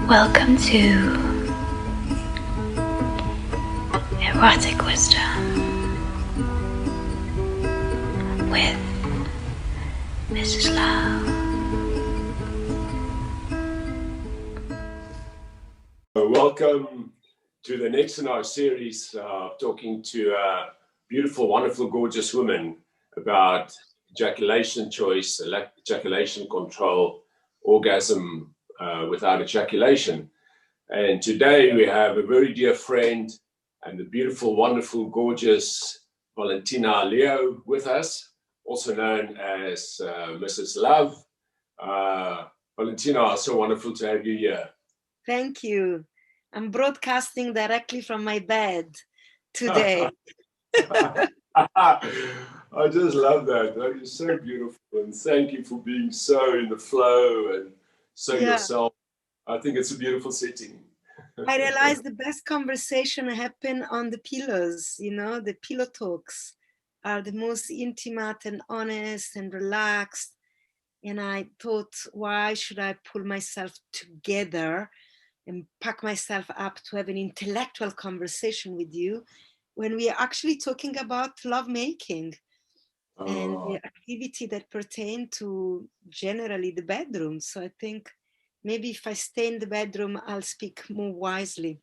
Welcome to Erotic Wisdom with Mrs. Love. Welcome to the next in our series, talking to beautiful, wonderful, gorgeous women about ejaculation choice, ejaculation control, orgasm without ejaculation. And today we have a very dear friend and the beautiful, wonderful, gorgeous Valentina Leo with us, also known as Mrs. Love. Valentina, so wonderful to have you here. Thank you. I'm broadcasting directly from my bed today. I just love that. That is so beautiful. And thank you for being so in the flow and so yourself. I think it's a beautiful setting. I realized the best conversation happen on the pillows, you know, the pillow talks are the most intimate and honest and relaxed. And I thought, why should I pull myself together and pack myself up to have an intellectual conversation with you when we are actually talking about lovemaking and the activity that pertain to generally the bedroom. So I think maybe if I stay in the bedroom, I'll speak more wisely.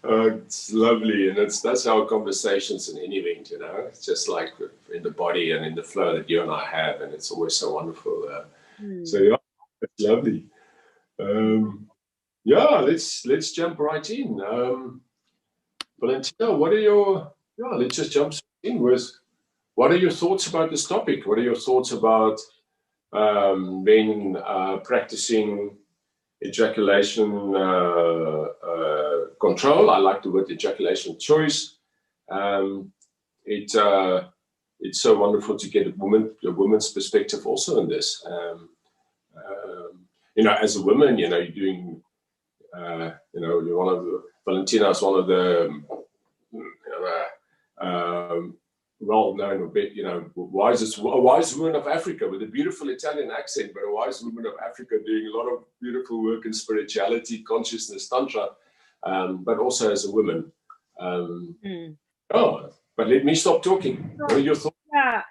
It's lovely, and that's our conversations in any event, you know. It's just like in the body and in the flow that you and I have, and it's always so wonderful. So yeah, it's lovely. Let's jump right in. Valentina, let's just jump in with, what are your thoughts about this topic? What are your thoughts about men practicing ejaculation control? I like the word ejaculation choice. It's so wonderful to get a woman's perspective also in this. You know, as a woman, you know, you're doing, you're one of the, Valentina is one of the well-known, wise woman of Africa with a beautiful Italian accent, but a wise woman of Africa doing a lot of beautiful work in spirituality, consciousness, tantra, but also as a woman. But let me stop talking. What are your thoughts?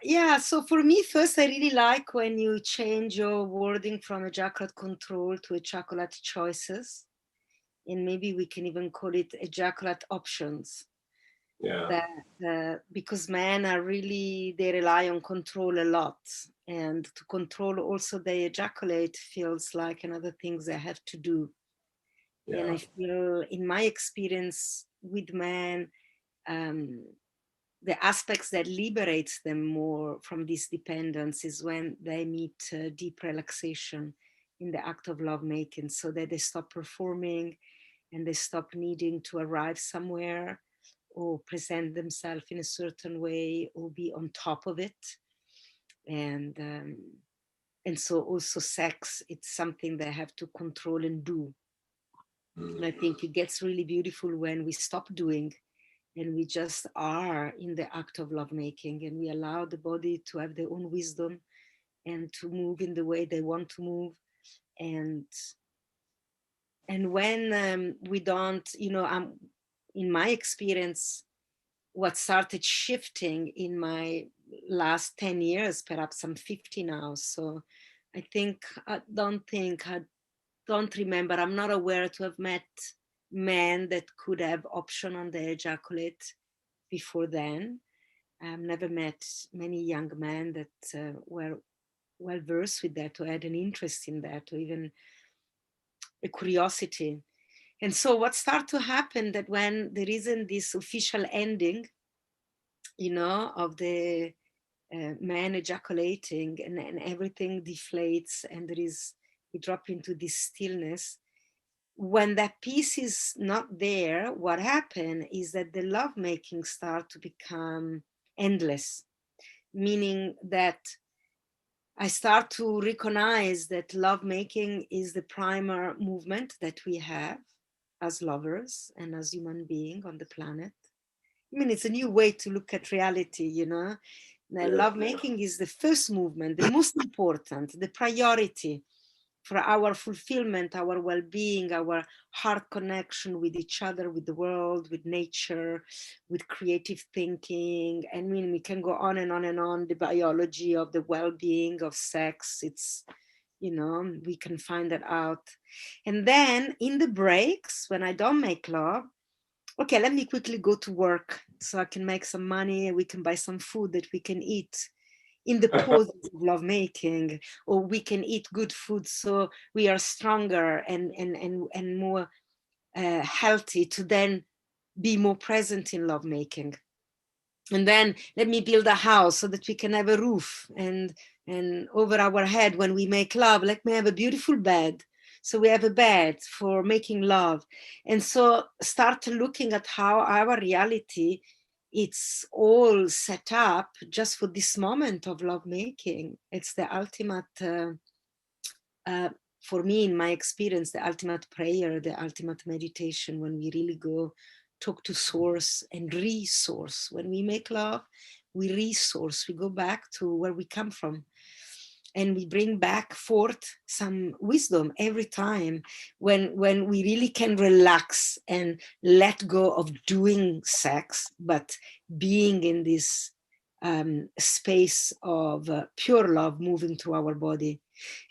Yeah. So for me, first, I really like when you change your wording from ejaculate control to ejaculate choices. And maybe we can even call it ejaculate options. Yeah. Because men are really, they rely on control a lot. And to control also they ejaculate feels like another things they have to do. Yeah. And I feel in my experience with men, the aspects that liberates them more from this dependence is when they meet deep relaxation in the act of lovemaking, so that they stop performing and they stop needing to arrive somewhere or present themselves in a certain way or be on top of it. And so also sex, it's something they have to control and do. And I think it gets really beautiful when we stop doing and we just are in the act of lovemaking, and we allow the body to have their own wisdom and to move in the way they want to move. And when we don't, in my experience, what started shifting in my last 10 years, perhaps I'm 50 now. So I don't remember, I'm not aware to have met men that could have option on the ejaculate before then. I've never met many young men that were well versed with that, or had an interest in that, or even a curiosity. And so what started to happen that when there isn't this official ending, of the man ejaculating and everything deflates and we drop into this stillness. When that piece is not there, what happens is that the lovemaking start to become endless, meaning that I start to recognize that lovemaking is the primal movement that we have as lovers and as human beings on the planet. I mean, it's a new way to look at reality, you know. Love making is the first movement, the most important, the priority for our fulfillment, our well-being, our heart connection with each other, with the world, with nature, with creative thinking. I mean, we can go on and on and on. The biology of the well-being of sex, it's, you know, we can find that out. And then in the breaks, when I don't make love, okay, let me quickly go to work so I can make some money. We can buy some food that we can eat in the poses of lovemaking, or we can eat good food so we are stronger and more healthy to then be more present in lovemaking. And then let me build a house so that we can have a roof and over our head when we make love. Let me have a beautiful bed. So we have a bed for making love. And so start looking at how our reality, it's all set up just for this moment of lovemaking. It's the ultimate, for me, in my experience, the ultimate prayer, the ultimate meditation, when we really go talk to source and resource. When we make love, we resource, we go back to where we come from. And we bring back forth some wisdom every time when we really can relax and let go of doing sex, but being in this space of pure love moving through our body.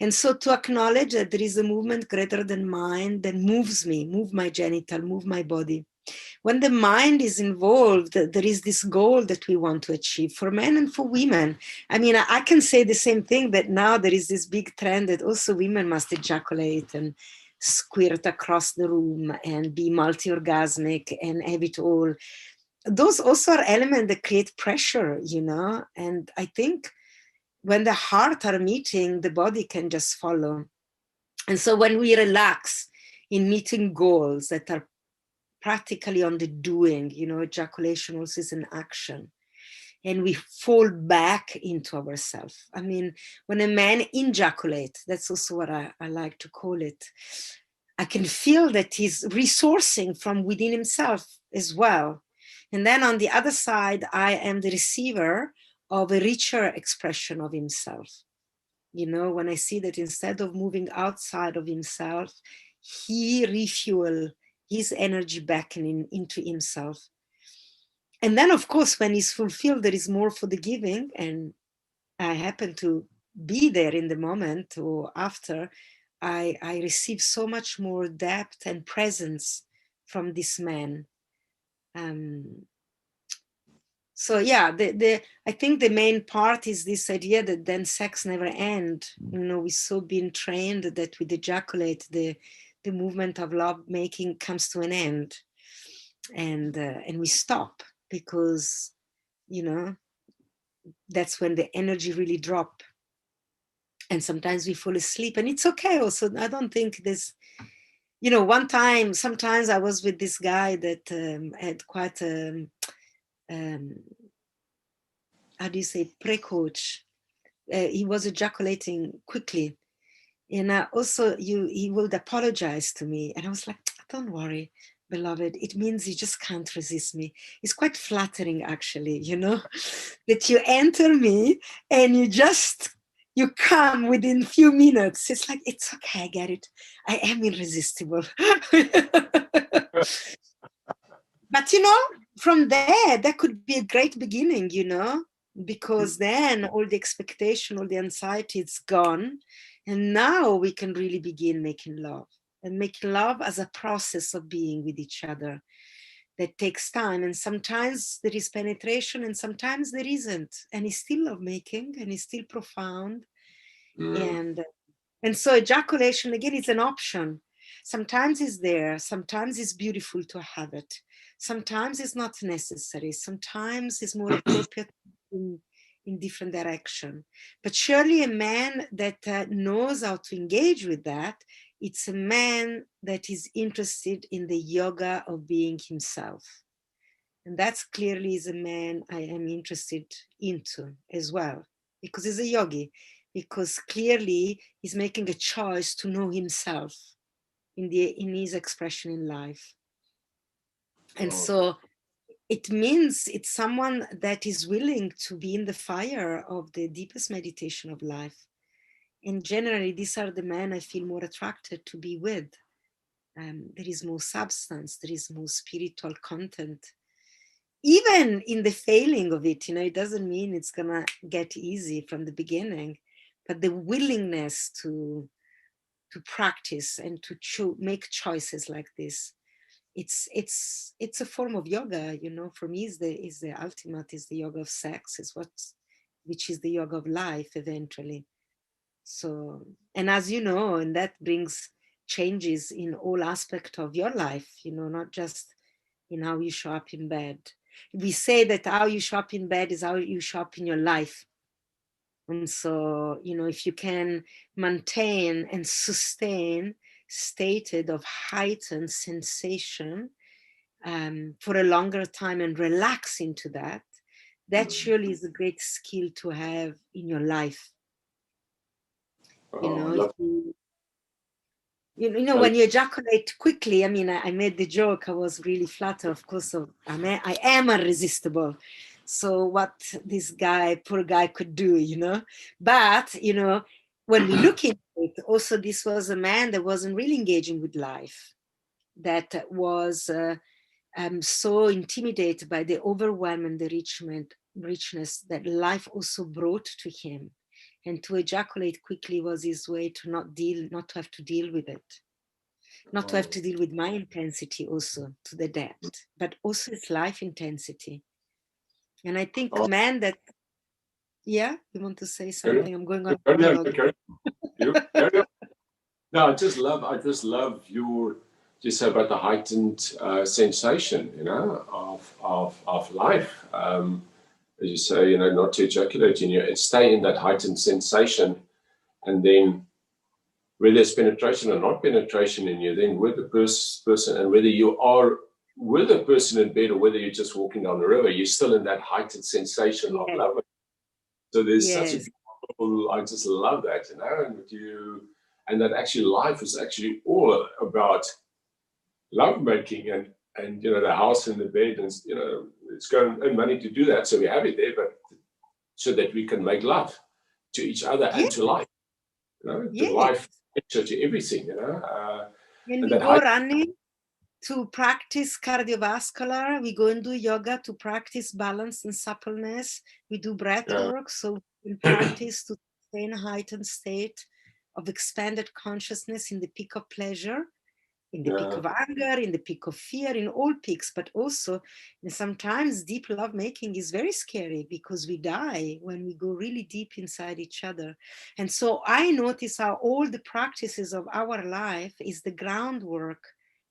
And so to acknowledge that there is a movement greater than mine that moves me, move my genital, move my body. When the mind is involved, there is this goal that we want to achieve for men and for women. I mean, I can say the same thing, that now there is this big trend that also women must ejaculate and squirt across the room and be multi-orgasmic and have it all. Those also are elements that create pressure, you know, and I think when the heart are meeting, the body can just follow. And so when we relax in meeting goals that are practically on the doing, you know, ejaculation also is an action, and we fall back into ourselves. I mean, when a man ejaculates, that's also what I like to call it, I can feel that he's resourcing from within himself as well. And then on the other side, I am the receiver of a richer expression of himself. You know, when I see that instead of moving outside of himself, he refuel his energy back into himself. And then, of course, when he's fulfilled, there is more for the giving. And I happen to be there in the moment or after. I receive so much more depth and presence from this man. So yeah, I think the main part is this idea that then sex never ends. You know, we're so being trained that with ejaculate, the movement of love making comes to an end, and we stop because, you know, that's when the energy really drop, and sometimes we fall asleep, and it's okay. Also, I don't think there's, you know, one time, sometimes I was with this guy that had quite how do you say, pre-coach. He was ejaculating quickly. And also he would apologize to me. And I was like, don't worry, beloved. It means you just can't resist me. It's quite flattering, actually, you know, that you enter me and you come within few minutes. It's like, it's okay, I get it. I am irresistible. But, you know, from there, that could be a great beginning, you know, because then all the expectation, all the anxiety, it's gone. And now we can really begin making love, and making love as a process of being with each other that takes time. And sometimes there is penetration and sometimes there isn't. And it's still love making and it's still profound. And so ejaculation, again, is an option. Sometimes it's there, sometimes it's beautiful to have it. Sometimes it's not necessary. Sometimes it's more appropriate in different direction. But surely a man that knows how to engage with that, it's a man that is interested in the yoga of being himself. And that's clearly is a man I am interested into as well, because he's a yogi, because clearly he's making a choice to know himself in his expression in life. And so it means it's someone that is willing to be in the fire of the deepest meditation of life. And generally, these are the men I feel more attracted to be with. There is more substance, there is more spiritual content. Even in the failing of it, it doesn't mean it's gonna get easy from the beginning, but the willingness to practice and to make choices like this, it's a form of yoga. For me, is the ultimate, is the yoga of sex, which is the yoga of life eventually. So, and as you know, and that brings changes in all aspect of your life, not just in how you show up in bed. We say that how you show up in bed is how you show up in your life. And so, if you can maintain and sustain stated of heightened sensation for a longer time and relax into that, that surely is a great skill to have in your life. When you ejaculate quickly, I made the joke, I was really flattered, of course, I am irresistible. So what this poor guy could do, but, when we look into it, also this was a man that wasn't really engaging with life, that was so intimidated by the overwhelm and the richness that life also brought to him. And to ejaculate quickly was his way to not to have to deal with it. Not to have to deal with my intensity also to the depth, but also its life intensity. And I think man that, yeah, you want to say something? I'm going on. No, I just love your, just about the heightened sensation, of life. As you say, not to ejaculate in you, stay in that heightened sensation, and then whether it's penetration or not penetration in you, then with the person, and whether you are with a person in bed or whether you're just walking down the river, you're still in that heightened sensation of love. So there's such a beautiful, I just love that, and that actually life is actually all about love making, and the house and the bed, and it's going to earn money to do that, so we have it there, but so that we can make love to each other and to life, to life, to everything, When we go running to practice cardiovascular, we go and do yoga to practice balance and suppleness. We do breath work, so we practice to sustain a heightened state of expanded consciousness in the peak of pleasure, in the peak of anger, in the peak of fear, in all peaks, but also sometimes deep love making is very scary because we die when we go really deep inside each other. And so I notice how all the practices of our life is the groundwork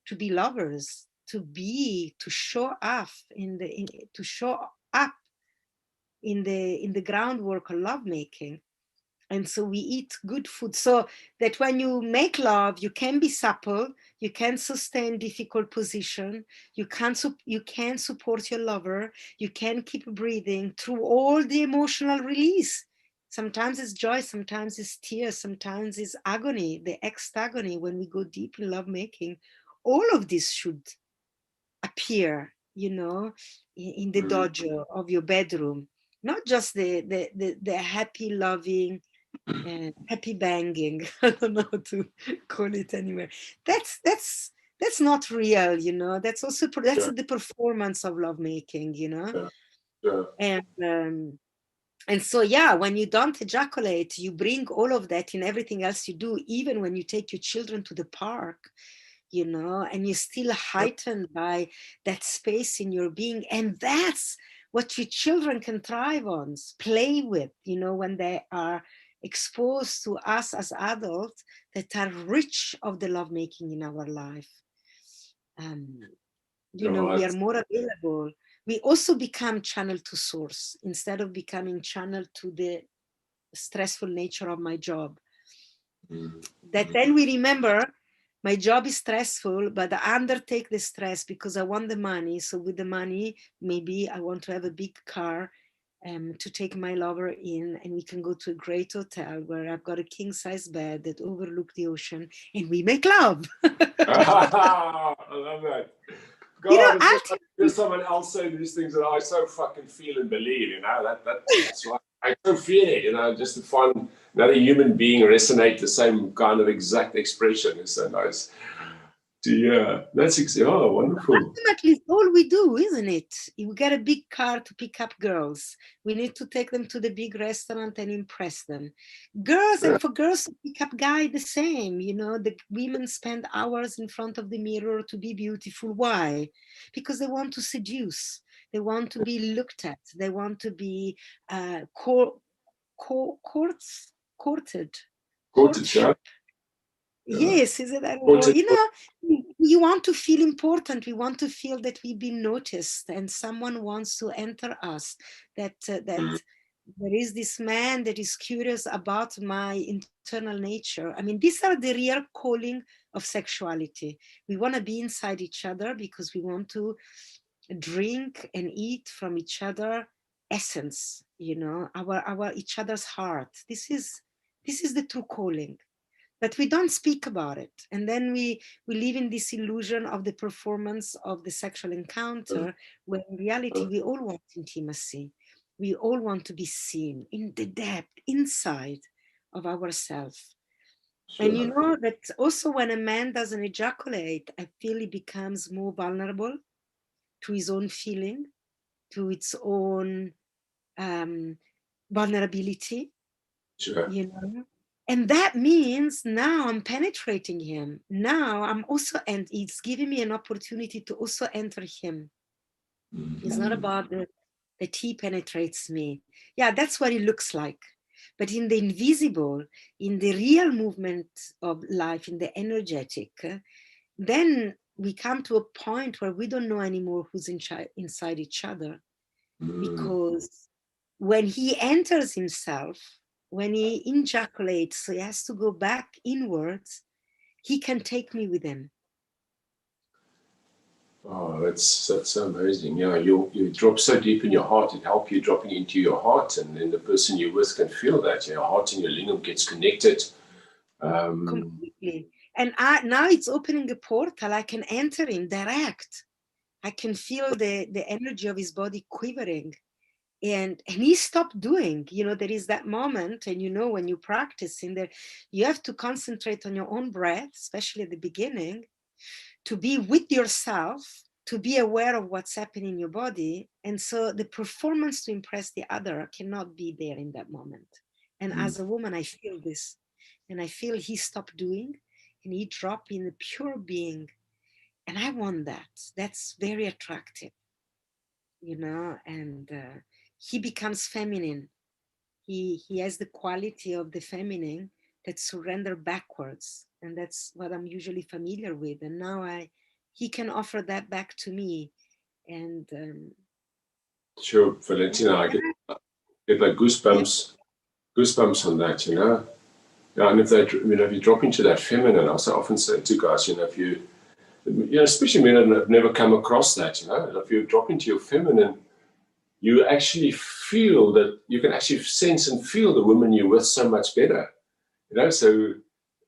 to be lovers, to show up in the groundwork of love making. And so we eat good food, so that when you make love, you can be supple, you can sustain difficult position, you can support your lover, you can keep breathing through all the emotional release. Sometimes it's joy, sometimes it's tears, sometimes it's agony, the ex-agony when we go deep in love making. All of this should appear, in the dojo of your bedroom, not just the happy, loving, happy banging. I don't know how to call it anywhere. That's not real, That's also that's the performance of lovemaking, And so when you don't ejaculate, you bring all of that in everything else you do, even when you take your children to the park, and you're still heightened by that space in your being. And that's what your children can thrive on, play with, when they are exposed to us as adults that are rich of the lovemaking in our life. We are more available. We also become channel to source instead of becoming channel to the stressful nature of my job. That then we remember my job is stressful, but I undertake the stress because I want the money. So with the money, maybe I want to have a big car to take my lover in, and we can go to a great hotel where I've got a king size bed that overlooks the ocean, and we make love. I love that. God, hear someone else say these things that I so fucking feel and believe, you know, that's why I so feel it, you know, just to find another human being resonate the same kind of exact expression is so nice. Yeah, oh, wonderful. Ultimately, it's all we do, isn't it? We get a big car to pick up girls. We need to take them to the big restaurant and impress them. Girls, and for girls to pick up guys, the same. You know, the women spend hours in front of the mirror to be beautiful. Why? Because they want to seduce. They want to be looked at. They want to be courted. Courtship. Yes, is it that? You know, you want to feel important. We want to feel that we've been noticed, and someone wants to enter us. That there is this man that is curious about my internal nature. I mean, these are the real calling of sexuality. We want to be inside each other because we want to drink and eat from each other essence. You know, our each other's heart. This is the true calling. But we don't speak about it, and then we live in this illusion of the performance of the sexual encounter, when in reality we all want intimacy. We all want to be seen in the depth inside of ourselves. And you know that also when a man doesn't ejaculate, I feel he becomes more vulnerable to his own feeling, to its own vulnerability. You know, and that means now I'm penetrating him. Now I'm also, and it's giving me an opportunity to also enter him. It's not about that he penetrates me. Yeah, that's what it looks like. But in the invisible, in the real movement of life, in the energetic, then we come to a point where we don't know anymore who's inside each other. Because when he enters himself, when he ejaculates, so he has to go back inwards, he can take me with him. Oh, that's so amazing. Yeah, you drop so deep in your heart, it helps you dropping into your heart, and then the person you're with can feel that. Your heart and your lingam gets connected. Completely. And now it's opening a portal. I can enter him direct. I can feel the energy of his body quivering. And he stopped doing, you know, there is that moment, and you know, when you practice in there, you have to concentrate on your own breath, especially at the beginning, to be with yourself, to be aware of what's happening in your body. And so the performance to impress the other cannot be there in that moment. And as a woman, I feel this, and I feel he stopped doing and he dropped in the pure being. And I want that. That's very attractive, you know, and he becomes feminine. He has the quality of the feminine that surrender backwards, and that's what I'm usually familiar with. And now he can offer that back to me. And sure, Valentina, I get like goosebumps on that, you know. Yeah, and if you drop into that feminine, I often say to guys, you know, if you know, especially men that have never come across that, you know, if you drop into your feminine, you actually feel that you can actually sense and feel the woman you're with so much better, you know. So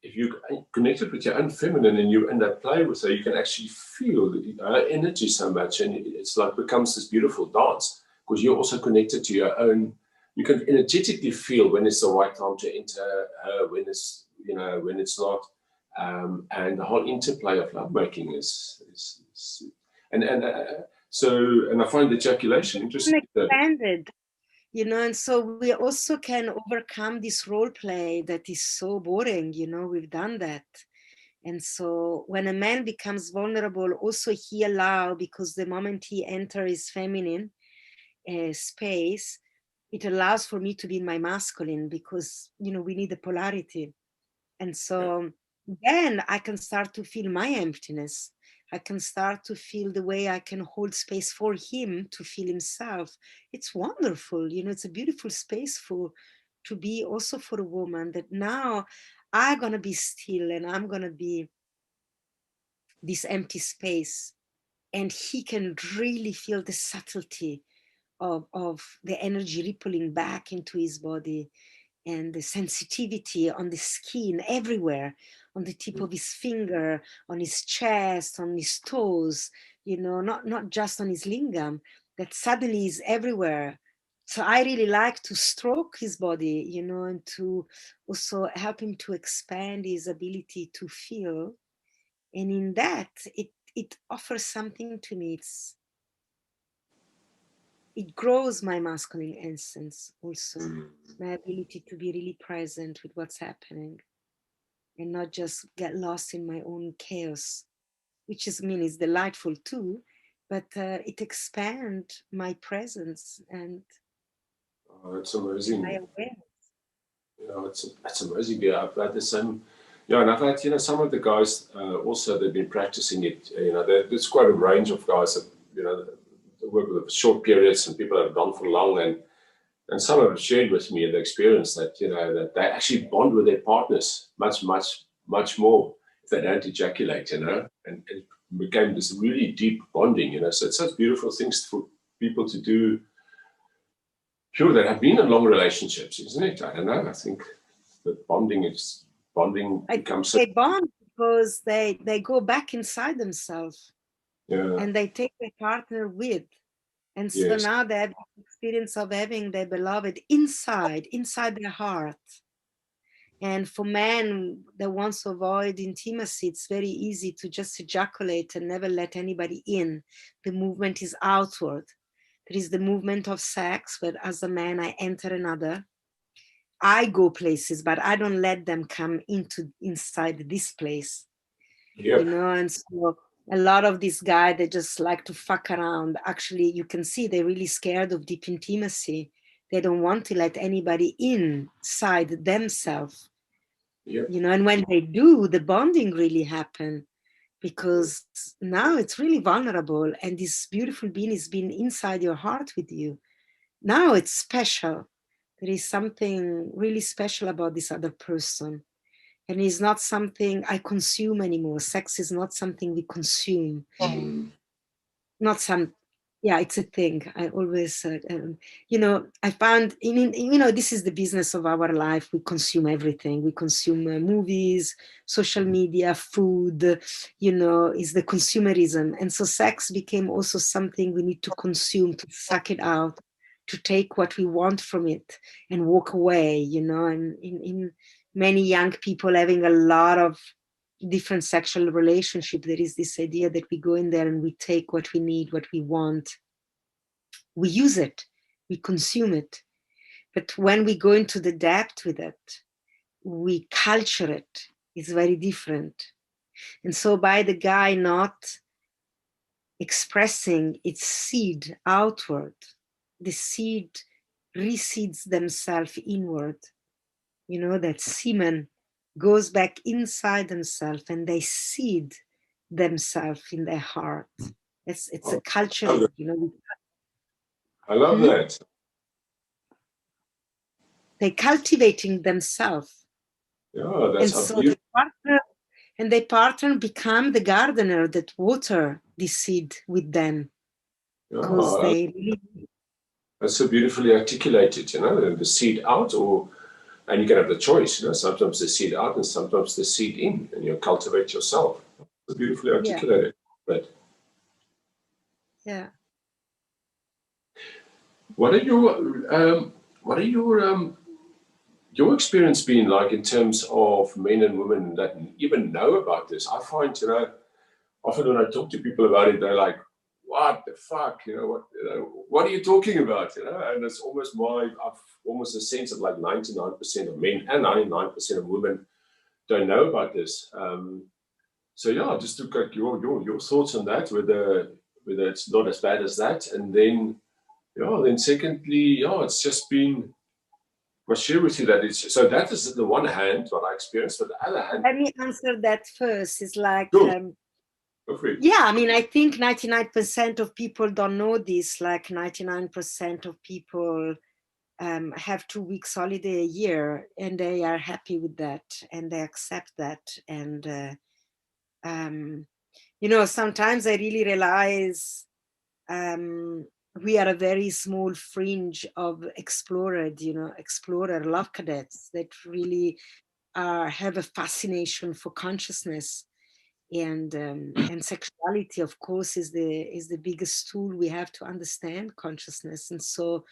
if you connected with your own feminine and you're in that play with her, you can actually feel her energy so much, and it's like becomes this beautiful dance because you're also connected to your own. You can energetically feel when it's the right time to enter her, when it's, you know, when it's not, and the whole interplay of lovemaking is and I find ejaculation interesting. Expanded, you know, and so we also can overcome this role play that is so boring, you know. We've done that. And so when a man becomes vulnerable, also he allows, because the moment he enters his feminine space, it allows for me to be in my masculine, because, you know, we need the polarity. And so then I can start to feel my emptiness. I can start to feel the way I can hold space for him to feel himself. It's wonderful, you know, it's a beautiful space to be also for a woman, that now I'm going to be still and I'm going to be this empty space. And he can really feel the subtlety of the energy rippling back into his body, and the sensitivity on the skin everywhere, on the tip of his finger, on his chest, on his toes, you know, not just on his lingam, that suddenly is everywhere. So I really like to stroke his body, you know, and to also help him to expand his ability to feel. And in that, it offers something to me. It grows my masculine essence also, my ability to be really present with what's happening and not just get lost in my own chaos, which is, I mean, is delightful too, but it expands my presence and it's amazing. my awareness. You know, it's amazing. Yeah, I've had the same. Yeah, and I've had, you know, some of the guys also, they've been practicing it. You know, there's quite a range of guys that, you know, work with short periods and people that have gone for long, and some have shared with me the experience that, you know, that they actually bond with their partners much more if they don't ejaculate, you know, and it became this really deep bonding, you know. So it's such beautiful things for people to do. Sure, that have been in long relationships, isn't it? I don't know. I think that bonding I becomes think so, they bond because they go back inside themselves yeah, and they take their partner with. And so yes, now they have the experience of having their beloved inside their heart. And for men that wants to avoid intimacy, it's very easy to just ejaculate and never let anybody in. The movement is outward. There is the movement of sex, where as a man I enter another. I go places, but I don't let them come inside this place, you yep, know. And so a lot of these guys, they just like to fuck around. Actually, you can see they're really scared of deep intimacy. They don't want to let anybody inside themselves, yep, you know. And when they do, the bonding really happen, because now it's really vulnerable, and this beautiful being is being inside your heart with you. Now it's special. There is something really special about this other person. And it's not something I consume anymore. Sex is not something we consume. Not some, yeah, it's a thing. I always, you know, I found, you know, this is the business of our life. We consume everything. We consume movies, social media, food, you know, is the consumerism. And so sex became also something we need to consume, to suck it out, to take what we want from it and walk away, you know. And in many young people having a lot of different sexual relationship, there is this idea that we go in there and we take what we need, what we want, we use it, we consume it. But when we go into the depth with it, we culture it. It's very different. And so by the guy not expressing its seed outward, the seed reseeds themselves inward. You know, that semen goes back inside themselves and they seed themselves in their heart. It's a oh, culture, you know. I love Hmm? that. They're cultivating themselves. Yeah, that's And how so the beautiful. partner and the partner become the gardener that water the seed with them, because Yeah, they really, that's so beautifully articulated, you know, the seed out, or, and you can have the choice, you know, sometimes the seed out and sometimes the seed in, and you cultivate yourself. It's beautifully yeah, articulated. But yeah. what are your, your experience been like in terms of men and women that even know about this? I find, you know, often when I talk to people about it, they're like, "What the fuck? What are you talking about?" You know, and it's almost I've almost a sense of like 99% of men and 99% of women don't know about this. So yeah, just to get your thoughts on that, whether it's not as bad as that, and then yeah, then secondly, yeah, it's just been. I share with you that it's so that is the one hand what I experienced. But the other hand, Let me answer that first. It's like, go go for it. yeah, I mean, I think 99% of people don't know this. Like 99% of people have 2 weeks holiday a year, and they are happy with that, and they accept that. And you know, sometimes I really realize we are a very small fringe of explorer love cadets that really have a fascination for consciousness. And sexuality, of course, is the biggest tool we have to understand consciousness. And so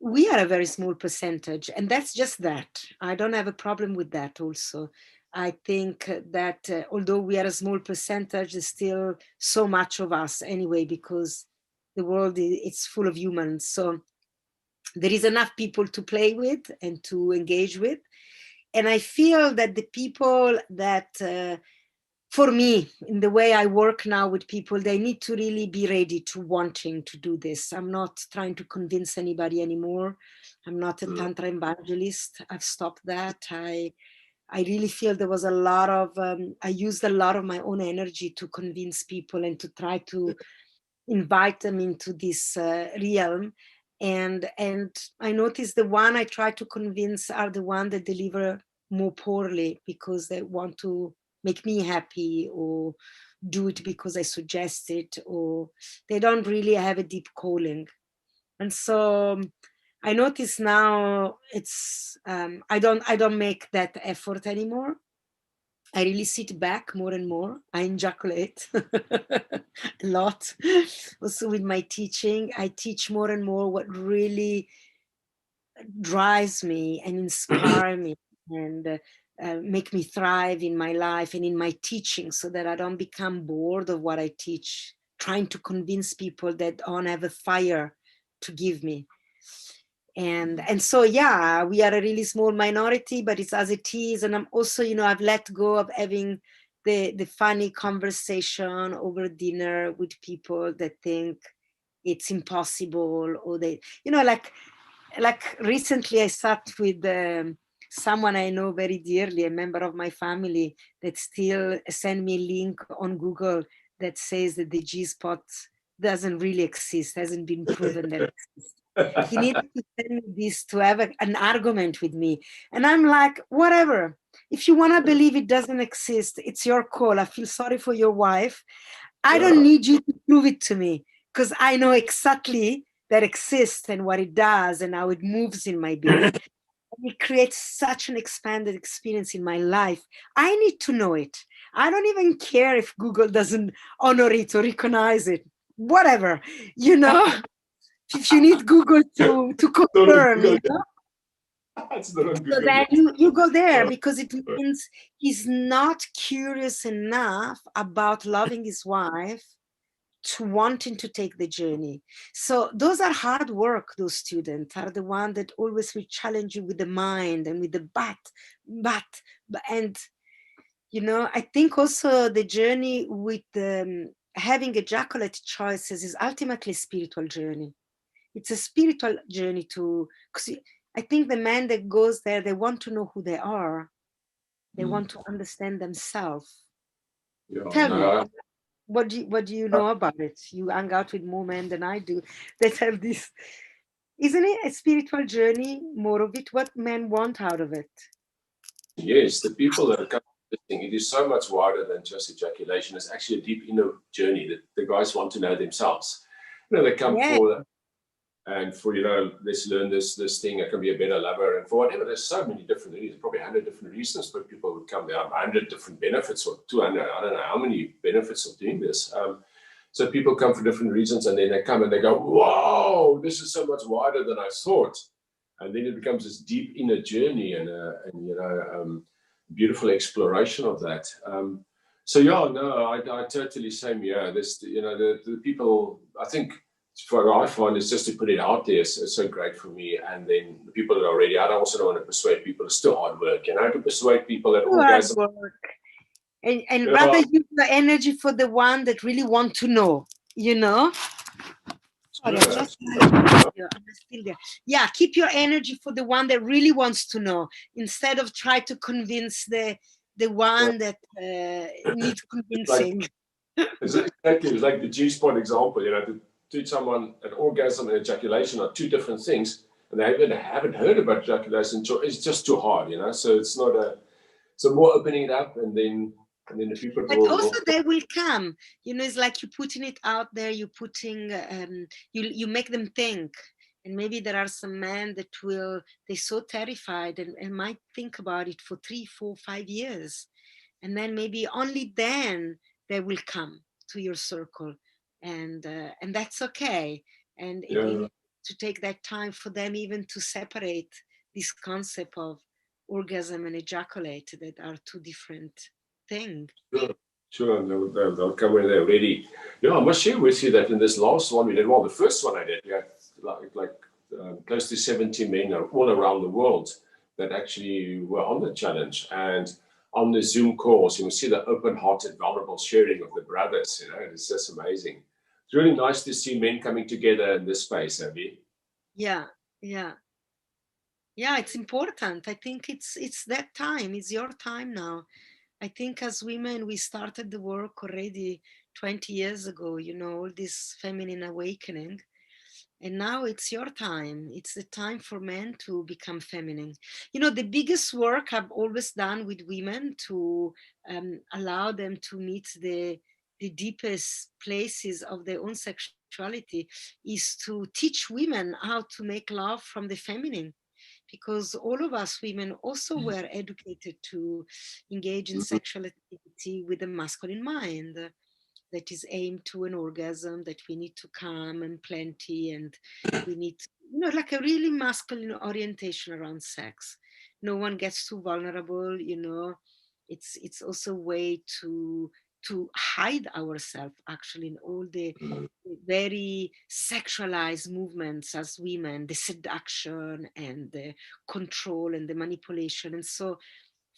we are a very small percentage, and that's just that. I don't have a problem with that also. I think that although we are a small percentage, there's still so much of us anyway, because the world it's full of humans. So there is enough people to play with and to engage with. And I feel that the people that for me, in the way I work now with people, they need to really be ready to wanting to do this. I'm not trying to convince anybody anymore. I'm not a Tantra evangelist. I've stopped that. I really feel there was a lot of, I used a lot of my own energy to convince people and to try to invite them into this realm. And I noticed the one I try to convince are the one that deliver more poorly because they want to make me happy or do it because I suggest it, or they don't really have a deep calling. And so I notice now it's I don't make that effort anymore. I really sit back more and more. I ejaculate a lot. Also with my teaching, I teach more and more what really drives me and inspires me and make me thrive in my life and in my teaching, so that I don't become bored of what I teach, trying to convince people that don't have a fire to give me. And so yeah, we are a really small minority, but it's as it is. And I'm also, I've let go of having the funny conversation over dinner with people that think it's impossible, or they, like recently I sat with someone I know very dearly, a member of my family, that still send me a link on Google that says that the G-spot doesn't really exist, hasn't been proven that it exists. He needed to send me this to have an argument with me. And I'm like, whatever. If you want to believe it doesn't exist, it's your call. I feel sorry for your wife. I don't need you to prove it to me, because I know exactly that exists and what it does and how it moves in my being. And it creates such an expanded experience in my life. I need to know it. I don't even care if Google doesn't honor it or recognize it. Whatever, if you need Google to confirm, so then you go there, because it means he's not curious enough about loving his wife to wanting to take the journey. So those are hard work. Those students are the ones that always will challenge you with the mind and with the but, and I think also the journey with having ejaculate choices is ultimately a spiritual journey. It's a spiritual journey because I think the man that goes there, they want to know who they are. They want to understand themselves. Tell me, what do you know about it? You hang out with more men than I do that have this. Isn't it a spiritual journey, more of it? What men want out of it? Yes, the people that come to this thing, it is so much wider than just ejaculation. It's actually a deep inner journey that the guys want to know themselves. They come for and for, let's learn this thing. I can be a better lover, and for whatever. There's so many different reasons, probably 100 different reasons why people would come. There are 100 different benefits, or 200. I don't know how many benefits of doing this. So people come for different reasons, and then they come and they go, "Whoa, this is so much wider than I thought." And then it becomes this deep inner journey and beautiful exploration of that. So yeah, no, I totally same. Yeah, this, the people. I think what I find is just to put it out there. It's so great for me. And then the people that are ready, I also don't want to persuade people. It's still hard work, to persuade people that orgasm. And rather use the energy for the one that really want to know. Sorry, I'm still there. Yeah, keep your energy for the one that really wants to know, instead of try to convince the one that needs convincing. It's like the G-spot example. To teach someone an orgasm and ejaculation are two different things, and they haven't heard about ejaculation. It's just too hard, So it's not so more opening it up, and then the people. But also they will come. It's like you're putting it out there. You're putting you make them think. And maybe there are some men that they're so terrified and might think about it for 3, 4, 5 years. and then maybe only then they will come to your circle, and that's okay. And you need to take that time for them even to separate this concept of orgasm and ejaculate, that are two different things. Sure, they'll come when they're ready. Yeah, I must share with you that in this last one we did, well, the first one I did, we had close to 70 men all around the world that actually were on the challenge. And on the Zoom calls, you will see the open-hearted, vulnerable sharing of the brothers. You know, it's just amazing. It's really nice to see men coming together in this space, Abby. Yeah, yeah. Yeah, it's important. I think it's that time. It's your time now. I think as women, we started the work already 20 years ago, you know, all this feminine awakening. And now it's your time. It's the time for men to become feminine. You know, the biggest work I've always done with women to allow them to meet the deepest places of their own sexuality is to teach women how to make love from the feminine, because all of us women also were educated to engage in sexual activity with a masculine mind that is aimed to an orgasm, that we need to come and plenty, and we need, you know, like a really masculine orientation around sex. No one gets too vulnerable, you know. It's also a way to hide ourselves actually in all the very sexualized movements as women, the seduction and the control and the manipulation. And so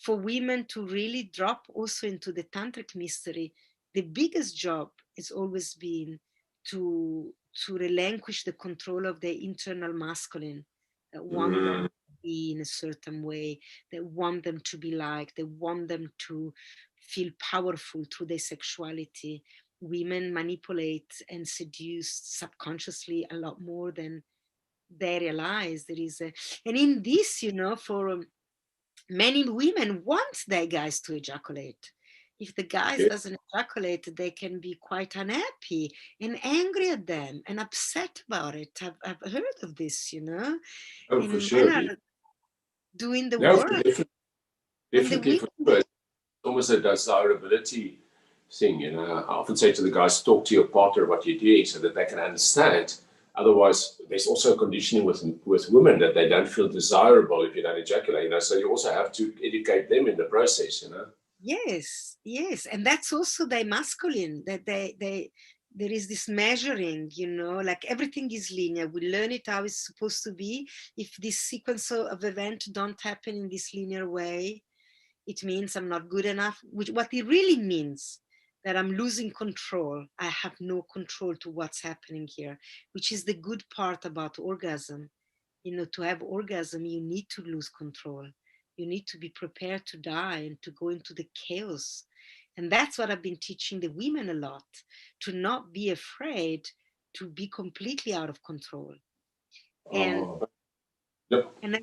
for women to really drop also into the tantric mystery, the biggest job has always been to relinquish the control of the internal masculine that want them to be in a certain way, that want them to be liked, they want them to feel powerful through their sexuality. Women manipulate and seduce subconsciously a lot more than they realize. There is a, and in this, you know, for many women want their guys to ejaculate. If the guys doesn't ejaculate, they can be quite unhappy and angry at them and upset about it. I've heard of this, you know. Oh, for And sure. men are doing the No, work, and the definitely for women. sure. It's almost a desirability thing. You know, I often say to the guys, talk to your partner about what you're doing so that they can understand. Otherwise, there's also conditioning with women that they don't feel desirable if you don't ejaculate. You know, so you also have to educate them in the process. You know. Yes, yes, and that's also their masculine, that they there is this measuring, you know, like everything is linear. We learn it how it's supposed to be. If this sequence of event don't happen in this linear way, it means I'm not good enough, which what it really means, that I'm losing control. I have no control to what's happening here, which is the good part about orgasm. You know, to have orgasm, you need to lose control. You need to be prepared to die and to go into the chaos. And that's what I've been teaching the women a lot, to not be afraid to be completely out of control. And Yep. and I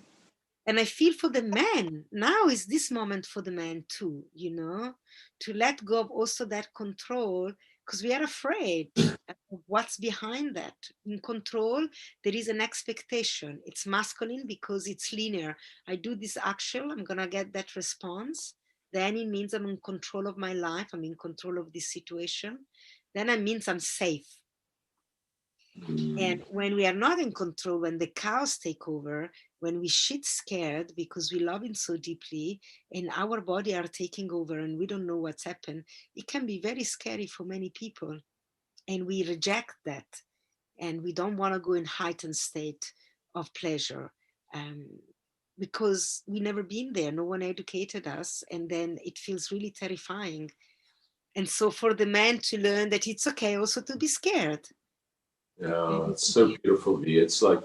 and I feel for the men. Now is this moment for the men too, you know, to let go of also that control, because we are afraid of what's behind that. In control, there is an expectation. It's masculine because it's linear. I do this action, I'm gonna get that response. Then it means I'm in control of my life, I'm in control of this situation. Then it means I'm safe. And when we are not in control, when the cows take over, when we shit scared because we love him so deeply and our body are taking over and we don't know what's happened, it can be very scary for many people. And we reject that. And we don't want to go in heightened state of pleasure um, because we never been there. No one educated us. And then it feels really terrifying. And so for the man to learn that it's okay also to be scared. Yeah, it's so beautiful. It's like,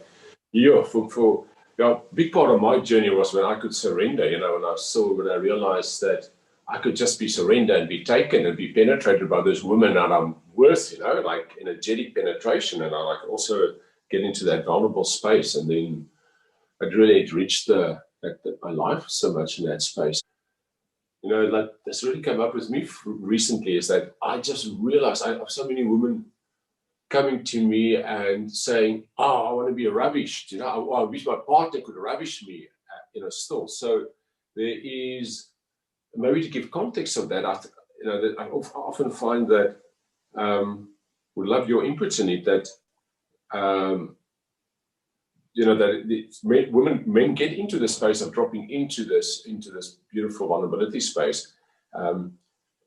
yeah, for yeah, big part of my journey was when I could surrender. You know, when I realized that I could just be surrender and be taken and be penetrated by this woman that I'm worth. You know, like energetic penetration, and I like also get into that vulnerable space, and then it really enriched my life so much in that space. You know, like this really came up with me recently is that I just realized I have so many women coming to me and saying, "Oh, I want to be rubbished. You know, I wish my partner could rubbish me." You know, still. So there is maybe to give context of that, I often find that would love your inputs in it, that that men get into the space of dropping into this beautiful vulnerability space,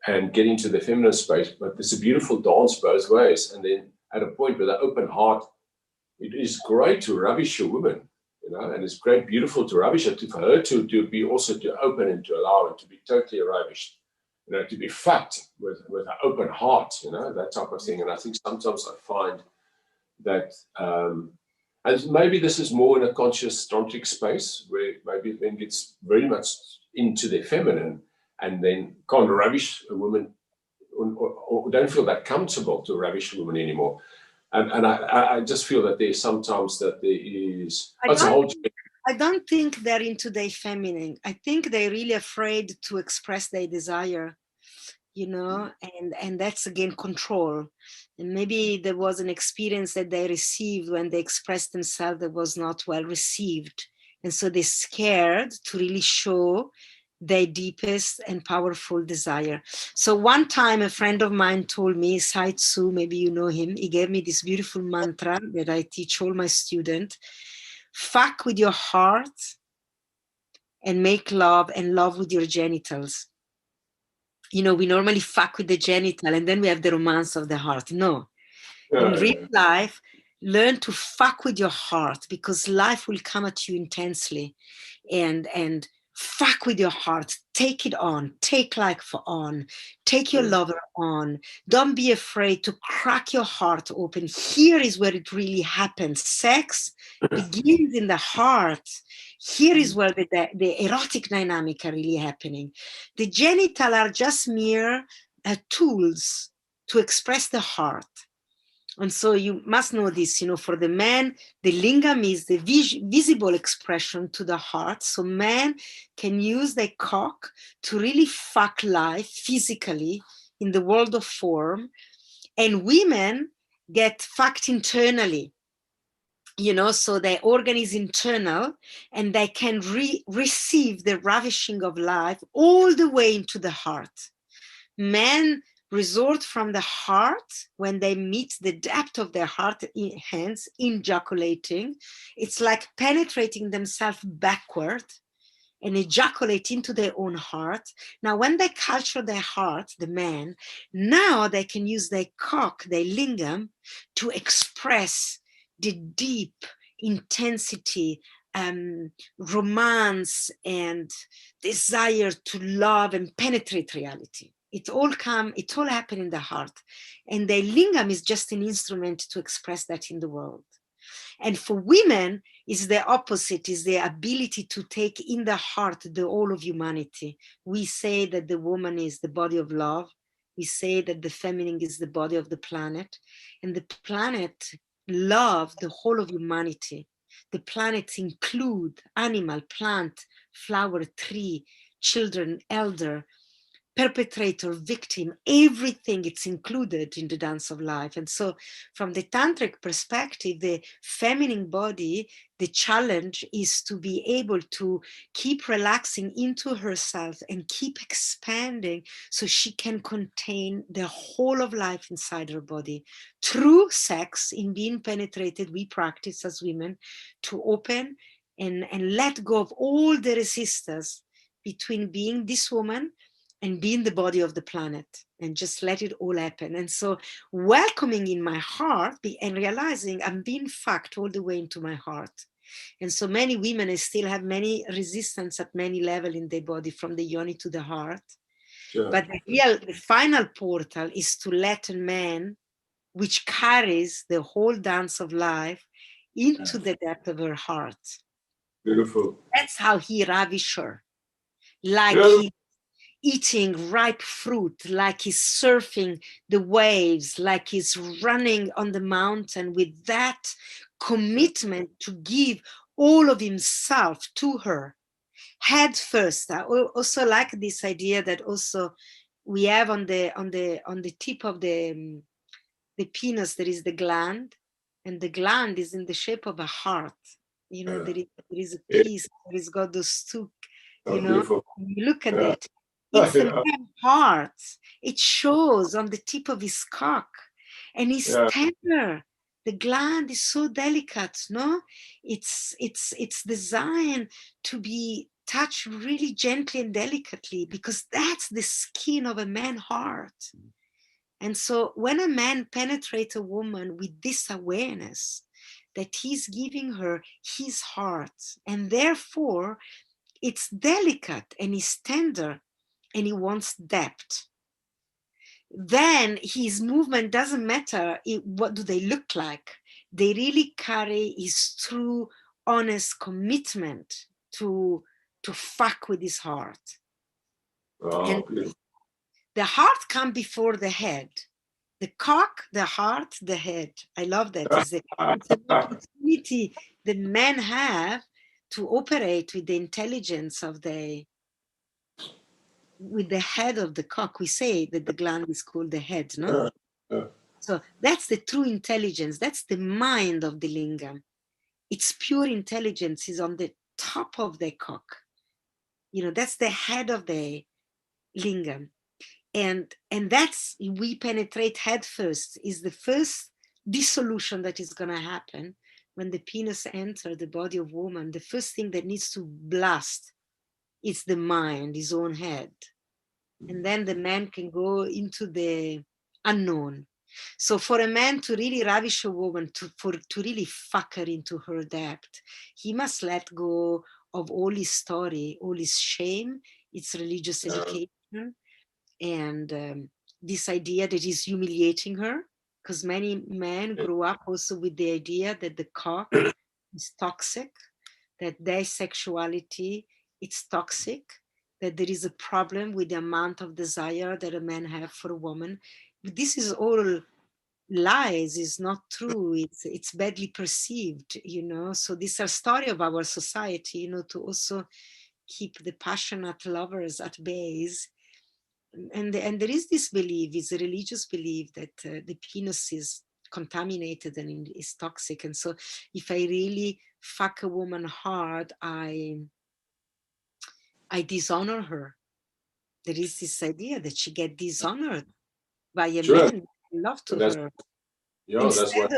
and get into the feminine space, but it's a beautiful dance both ways. And then at a point with an open heart, it is great to ravish a woman, and it's great, beautiful to ravish her, for her to be also to open and to allow and to be totally ravished, to be fucked with an open heart, that type of thing. And I think sometimes I find that, and maybe this is more in a conscious tantric space where maybe men gets very much into their feminine and then can't ravish a woman, or don't feel that comfortable to ravish a woman anymore. And I just feel that there's sometimes that there is. I don't think they're into their feminine. I think they're really afraid to express their desire, and that's again control. And maybe there was an experience that they received when they expressed themselves that was not well received. And so they're scared to really show their deepest and powerful desire. So one time a friend of mine told me, Sai Tzu, maybe you know him, he gave me this beautiful mantra that I teach all my students: fuck with your heart and make love, and love with your genitals. We normally fuck with the genital and then we have the romance of the heart. No. In real life, learn to fuck with your heart, because life will come at you intensely, and fuck with your heart. Take it on. Take life on. Take your lover on. Don't be afraid to crack your heart open. Here is where it really happens. Sex begins in the heart. Here is where the erotic dynamic are really happening. The genital are just mere tools to express the heart. And so you must know this, for the man, the lingam is the visible expression to the heart. So men can use their cock to really fuck life physically in the world of form. And women get fucked internally, so their organ is internal and they can receive the ravishing of life all the way into the heart. Men resort from the heart when they meet the depth of their heart, hence ejaculating. It's like penetrating themselves backward and ejaculate into their own heart. Now, when they culture their heart, the man, now they can use their cock, their lingam, to express the deep intensity, romance, and desire to love and penetrate reality. It all happen in the heart. And the lingam is just an instrument to express that in the world. And for women, is the opposite, is the ability to take in the heart the whole of humanity. We say that the woman is the body of love. We say that the feminine is the body of the planet. And the planet loves the whole of humanity. The planets include animal, plant, flower, tree, children, elder, perpetrator, victim, everything, it's included in the dance of life. And so from the tantric perspective, the feminine body, the challenge is to be able to keep relaxing into herself and keep expanding so she can contain the whole of life inside her body. Through sex, in being penetrated, we practice as women to open and let go of all the resistance between being this woman and being the body of the planet, and just let it all happen. And so welcoming in my heart and realizing I'm being fucked all the way into my heart. And so many women still have many resistance at many levels in their body, from the yoni to the heart. Sure. But the final portal is to let a man, which carries the whole dance of life, into the depth of her heart. Beautiful. That's how he ravishes her. Like he eating ripe fruit, like he's surfing the waves, like he's running on the mountain, with that commitment to give all of himself to her, head first. I also like this idea that also we have on the tip of the penis, there is the gland, and the gland is in the shape of a heart. There is a piece, there is got those two, you look at that. It's a man's heart. It shows on the tip of his cock, and he's tender. The gland is so delicate, no? It's designed to be touched really gently and delicately, because that's the skin of a man's heart. And so when a man penetrates a woman with this awareness that he's giving her his heart, and therefore it's delicate and it's tender, and he wants depth, then his movement doesn't matter what do they look like. They really carry his true, honest commitment to fuck with his heart. And the heart comes before the head. The cock, the heart, the head. I love that. It's an opportunity the men have to operate with the intelligence of with the head of the cock. We say that the gland is called the head, no? So that's the true intelligence. That's the mind of the lingam. Its pure intelligence is on the top of the cock. That's the head of the lingam. And that's, we penetrate head first, is the first dissolution that is going to happen when the penis enters the body of woman. The first thing that needs to blast is the mind, his own head. And then the man can go into the unknown. So for a man to really ravish a woman, to really fuck her into her depth, he must let go of all his story, all his shame, its religious education, and this idea that he's humiliating her, because many men grow up also with the idea that the cock is toxic, that their sexuality it's toxic, that there is a problem with the amount of desire that a man have for a woman. But this is all lies, is not true. It's badly perceived, So these are story of our society, to also keep the passionate lovers at bay. And there is this belief, it's a religious belief, that the penis is contaminated and is toxic. And so if I really fuck a woman hard, I dishonor her. There is this idea that she get dishonored by a man who love to her. Yeah, that's what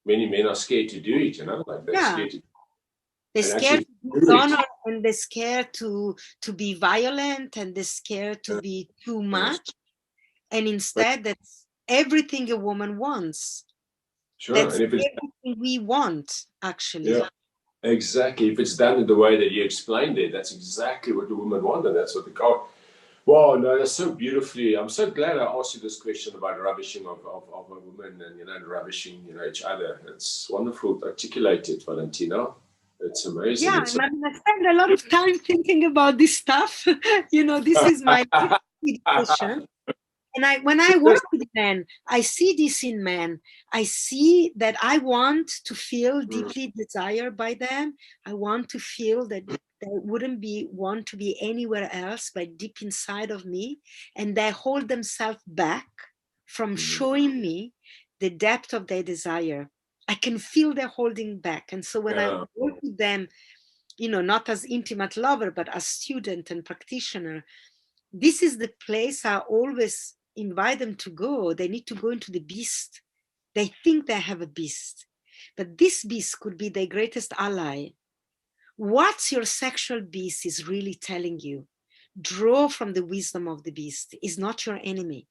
many men are scared to do it, like they're scared to. They're scared to dishonor, and they're scared to be violent, and they're scared to be too much. And instead, that's everything a woman wants. That's and if it's everything we want, actually. Yeah, exactly. If it's done in the way that you explained it, that's exactly what the woman wants, and that's what the guy. Wow, no, that's so beautifully. I'm so glad I asked you this question about ravishing of a woman and ravishing each other. It's wonderful to articulate it, Valentina. It's amazing. Yeah, I spend a lot of time thinking about this stuff. This is my question. And when I work with men, I see this in men. I see that I want to feel deeply desired by them. I want to feel that they wouldn't want to be anywhere else but deep inside of me. And they hold themselves back from showing me the depth of their desire. I can feel they're holding back. And so when I work with them, not as intimate lover, but as student and practitioner, this is the place I always invite them to go. They need to go into the beast. They think they have a beast, but this beast could be their greatest ally. What your sexual beast is really telling you, draw from the wisdom of the beast. Is not your enemy.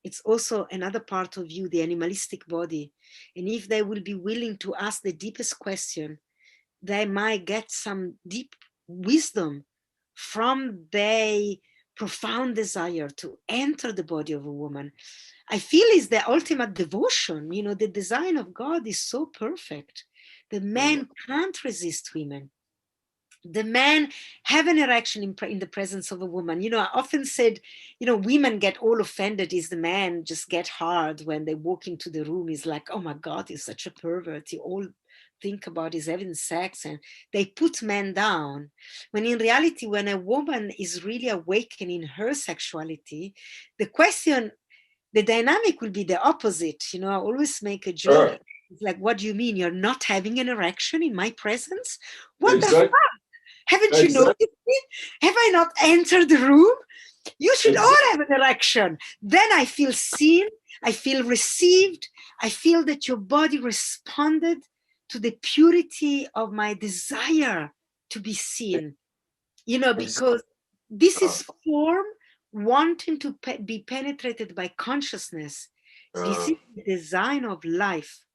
It's also another part of you, the animalistic body. And if they will be willing to ask the deepest question, they might get some deep wisdom from their profound desire to enter the body of a woman. I feel is the ultimate devotion. The design of God is so perfect. The man can't resist women. The man have an erection in the presence of a woman. I often said, women get all offended is the man just get hard when they walk into the room. Is like, oh my God, he's such a pervert. He all think about is having sex, and they put men down. When in reality, when a woman is really awakening her sexuality, the dynamic will be the opposite. I always make a joke. It's like, what do you mean? You're not having an erection in my presence? What the fuck? Haven't you noticed me? Have I not entered the room? You should all have an erection. Then I feel seen, I feel received, I feel that your body responded to the purity of my desire to be seen. You know, because this is form wanting to be penetrated by consciousness. This is the design of life.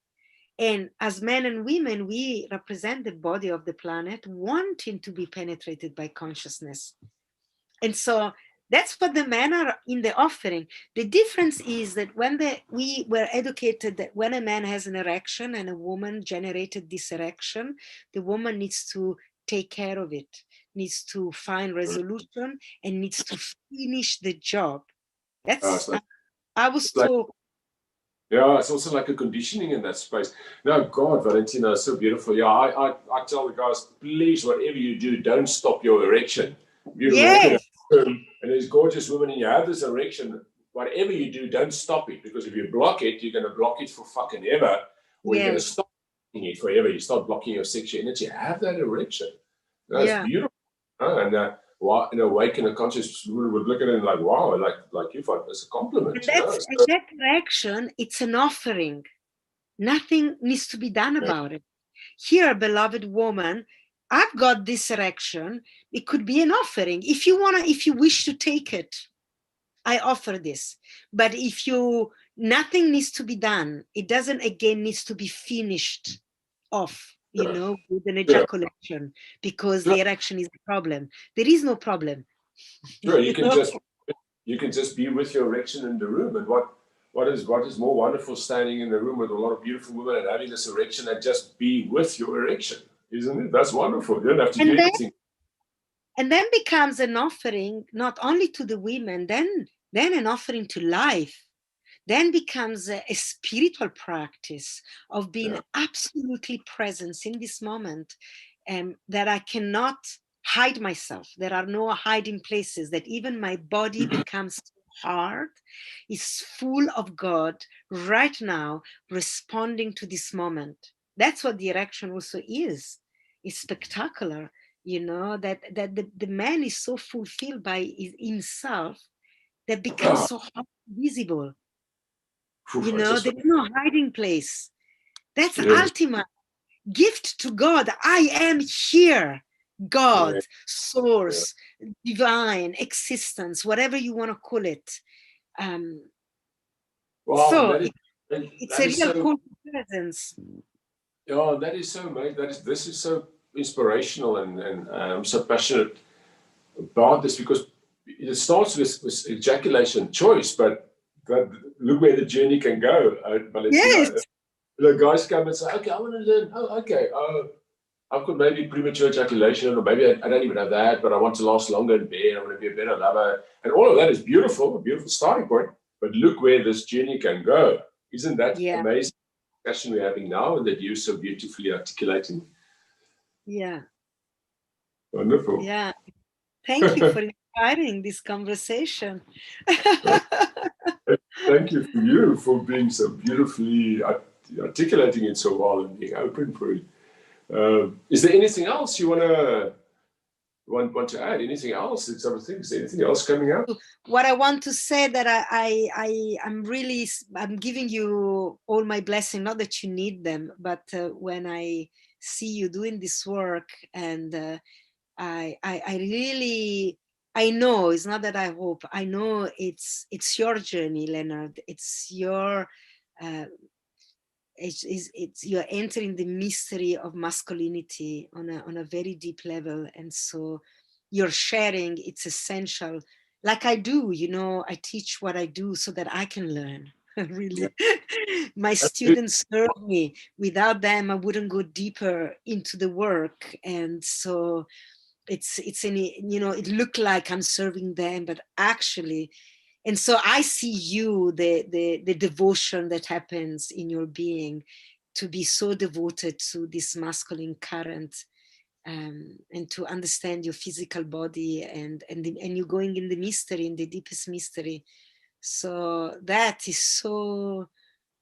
And as men and women, we represent the body of the planet wanting to be penetrated by consciousness. And so that's what the men are in the offering. The difference is that when we were educated that when a man has an erection and a woman generated this erection, the woman needs to take care of it, needs to find resolution, and needs to finish the job. That's I was told. Yeah, it's also like a conditioning in that space. No, God, Valentina, is so beautiful. Yeah, I tell the guys, please, whatever you do, don't stop your erection. You're walking a room and there's gorgeous women and you have this erection. Whatever you do, don't stop it, because if you block it, you're going to block it for fucking ever, or you're going to stop it forever. You start blocking your sexual energy. Have that erection. That's beautiful. And in a wake and a conscious would look at it and like, wow, like you thought it's a compliment. And that direction, it's an offering. Nothing needs to be done about it. Here, beloved woman, I've got this erection. It could be an offering. If you wish to take it, I offer this. But nothing needs to be done. It doesn't again needs to be finished off, with an ejaculation, because the erection is the problem. There is no problem. Sure, you can just be with your erection in the room. And what is more wonderful, standing in the room with a lot of beautiful women and having this erection and just be with your erection, isn't it? That's wonderful. You don't have to do anything. And then becomes an offering not only to the women, then an offering to life. Then becomes a spiritual practice of being absolutely present in this moment, that I cannot hide myself. There are no hiding places, that even my body becomes hard, is full of God right now, responding to this moment. That's what the erection also is. It's spectacular, that the man is so fulfilled by himself that becomes so visible. There's no hiding place. That's ultimate gift to God. I am here. God, source, divine, existence, whatever you want to call it. It's a real cool presence. Yeah, that is so amazing. This is so inspirational, and I'm so passionate about this, because it starts with ejaculation choice, but look where the journey can go. Yes. The guys come and say, okay, I want to learn. Oh, okay. I've got maybe premature ejaculation, or maybe I don't even have that, but I want to last longer in bed. I want to be a better lover. And all of that is beautiful, a beautiful starting point. But look where this journey can go. Isn't that amazing discussion we're having now, and that you're so beautifully articulating? Yeah. Wonderful. Yeah. Thank you for inspiring this conversation. Thank you for being so beautifully articulating it so well and being open for it. Is there anything else you want to add? Anything else? Is there anything else coming up? What I want to say, that I'm giving you all my blessing, not that you need them, but when I see you doing this work, and I know, it's not that I hope, I know it's your journey, Leonard. It's your you're entering the mystery of masculinity on a very deep level, and so you're sharing. It's essential, like I do. I teach what I do so that I can learn. Really, my students serve me. Without them, I wouldn't go deeper into the work, and so it's it looked like I'm serving them, but actually. And so I see you, the devotion that happens in your being, to be so devoted to this masculine current, and to understand your physical body, and you're going in the mystery, in the deepest mystery. So that is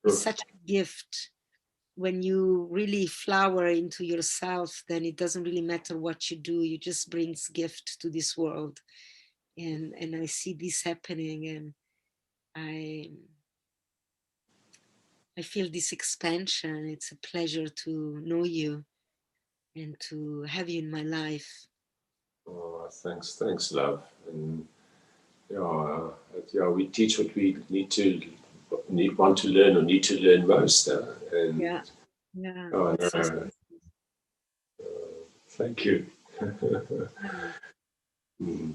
such a gift. When you really flower into yourself, then it doesn't really matter what you do. You just brings gift to this world. and I see this happening, and I feel this expansion. It's a pleasure to know you and to have you in my life. Oh, thanks, love. And we teach what we want to learn or need to learn most. And Yeah. no. Thank you.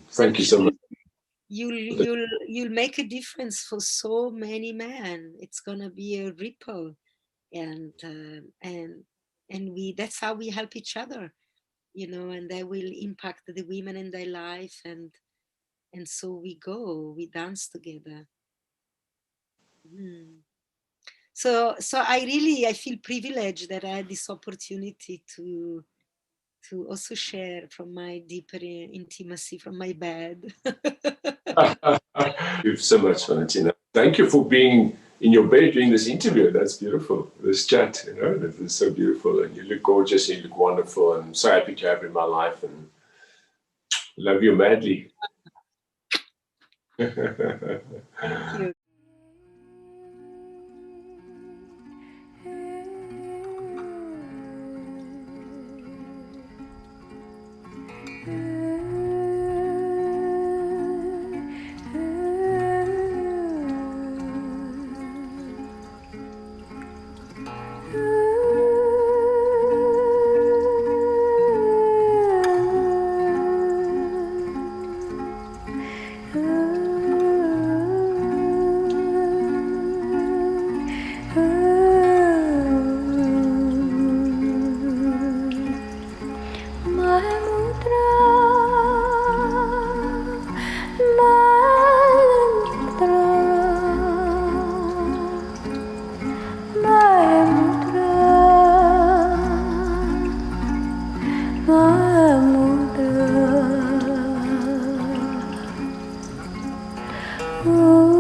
Thank you so much. You'll make a difference for so many men. It's gonna be a ripple, and we, that's how we help each other, and that will impact the women in their life, and so we dance together. So I feel privileged that I had this opportunity to also share from my deeper intimacy from my bed. Thank you so much, Valentina. Thank you for being in your bed doing this interview. That's beautiful. This chat, that is so beautiful. And you look gorgeous, and you look wonderful. I'm so happy to have you in my life, and love you madly. Thank you. Oh